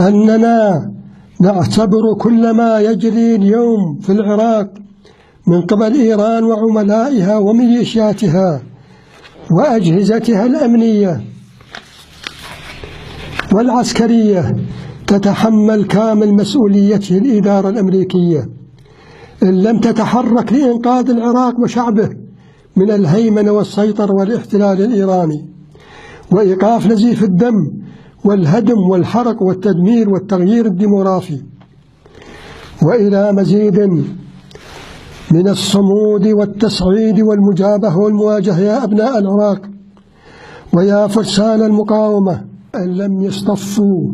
أننا نعتبر كل ما يجري اليوم في العراق من قبل إيران وعملائها وميليشياتها وأجهزتها الأمنية والعسكرية تتحمل كامل مسؤوليته الإدارة الأمريكية إن لم تتحرك لإنقاذ العراق وشعبه من الهيمنة والسيطرة والاحتلال الإيراني وإيقاف نزيف الدم والهدم والحرق والتدمير والتغيير الديموغرافي، وإلى مزيد من الصمود والتصعيد والمجابهة والمواجهة يا أبناء العراق ويا فرسان المقاومة أن لم يصطفوا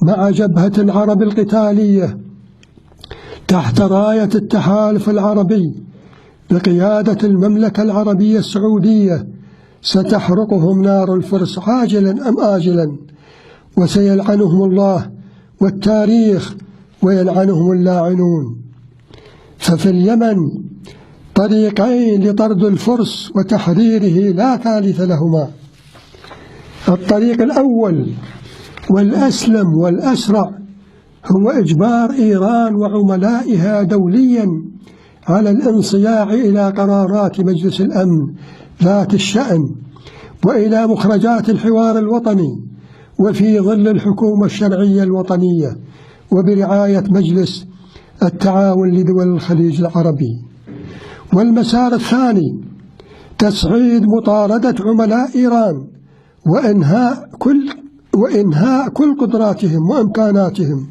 مع جبهة العرب القتالية تحت راية التحالف العربي بقيادة المملكة العربية السعودية ستحرقهم نار الفرس عاجلا أم آجلا، وسيلعنهم الله والتاريخ ويلعنهم اللاعنون. ففي اليمن طريقين لطرد الفرس وتحريره لا ثالث لهما. الطريق الأول والأسلم والأسرع هو إجبار إيران وعملائها دوليا على الانصياع إلى قرارات مجلس الأمن ذات الشأن وإلى مخرجات الحوار الوطني وفي ظل الحكومة الشرعية الوطنية وبرعاية مجلس التعاون لدول الخليج العربي. والمسار الثاني تصعيد مطاردة عملاء إيران وإنهاء كل قدراتهم وإمكاناتهم